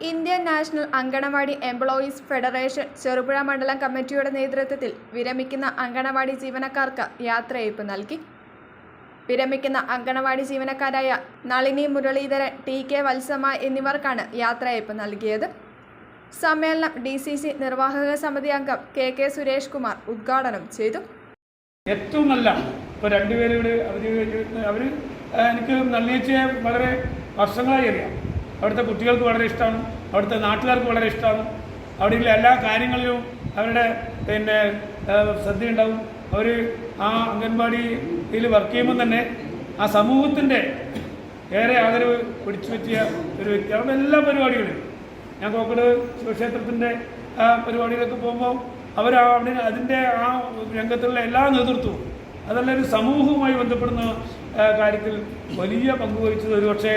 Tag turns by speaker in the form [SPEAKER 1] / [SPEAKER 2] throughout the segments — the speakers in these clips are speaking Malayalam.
[SPEAKER 1] Indian national anganwadi employees federation Cherupuzha മണ്ഡലം കമ്മിറ്റിയുടെ നേതൃത്വത്തിൽ വിരമിക്കുന്ന അങ്കണവാടി ജീവനക്കാർക്ക് യാത്രയയപ്പ് നൽകി. വിരമിക്കുന്ന അങ്കണവാടി ജീവനക്കാരായ നളിനി മുരളീധരൻ, ടി.കെ. വത്സമ്മ എന്നിവർക്കാണ് യാത്രയയപ്പ് നൽകിയത്. സമ്മേളനം DCC നിർവാഹക സമിതി അംഗം കെ സുരേഷ് കുമാർ ഉദ്ഘാടനം ചെയ്തു.
[SPEAKER 2] ഏറ്റവും നല്ല ഇപ്പോൾ രണ്ടുപേരുടെ അവർ എനിക്ക് നളിനിയെ വളരെ വർഷങ്ങളായി അറിയാം. അവിടുത്തെ കുട്ടികൾക്ക് വളരെ ഇഷ്ടമാണ്, അവിടുത്തെ നാട്ടുകാർക്ക് വളരെ ഇഷ്ടമാണ്. അവിടെയുള്ള എല്ലാ കാര്യങ്ങളിലും അവരുടെ ശ്രദ്ധയുണ്ടാവും. അവർ ആ അംഗൻവാടിയിൽ വർക്ക് ചെയ്യുമ്പോൾ തന്നെ ആ സമൂഹത്തിൻ്റെ ഏറെ ആദരവ് പിടിച്ചു പറ്റിയ ഒരു വ്യക്തി. അവിടെ എല്ലാ പരിപാടികളും ഞാൻ കോക്കട് ശിവക്ഷേത്രത്തിൻ്റെ പരിപാടികളൊക്കെ പോകുമ്പോൾ അവർ അവിടെ അതിൻ്റെ ആ രംഗത്തുള്ള എല്ലാ നേതൃത്വവും അതെല്ലാം ഒരു സമൂഹവുമായി ബന്ധപ്പെടുന്ന കാര്യത്തിൽ വലിയ പങ്കുവഹിച്ചത് ഒരുപക്ഷെ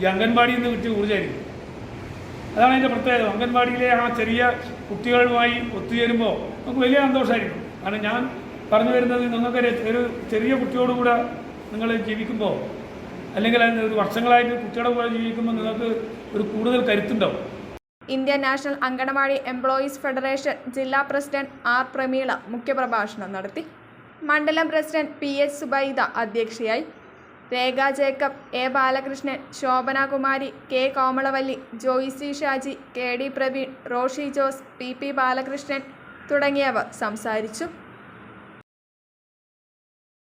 [SPEAKER 2] ഈ അംഗൻവാടിയിൽ നിന്ന് കിട്ടിയ ഊർജ്ജമായിരിക്കും. അതാണ് അതിൻ്റെ പ്രത്യേകത. അംഗൻവാടിയിലെ ആ ചെറിയ കുട്ടികളുമായി ഒത്തുചേരുമ്പോൾ നമുക്ക് വലിയ സന്തോഷമായിരിക്കും. കാരണം ഞാൻ പറഞ്ഞു വരുന്നത്, നിങ്ങൾക്ക് ഒരു ചെറിയ കുട്ടിയോടുകൂടെ നിങ്ങൾ ജീവിക്കുമ്പോൾ, അല്ലെങ്കിൽ ഒരു വർഷങ്ങളായിട്ട് കുട്ടിയുടെ കൂടെ ജീവിക്കുമ്പോൾ നിങ്ങൾക്ക് ഒരു കൂടുതൽ കരുത്തുണ്ടാവും.
[SPEAKER 1] Indian national anganwadi employees federation ജില്ലാ പ്രസിഡന്റ് ആർ പ്രമീള മുഖ്യപ്രഭാഷണം നടത്തി. മണ്ഡലം പ്രസിഡന്റ് PH സുബൈദ അധ്യക്ഷയായി. Rekha Jacob, A Balakrishnan, Shobhana Kumari, K Komalavalli, Joycee Shaji, KD Praveen, Roshi Jose, PP Balakrishnan തുടങ്ങിയവർ സംസാരിച്ചു.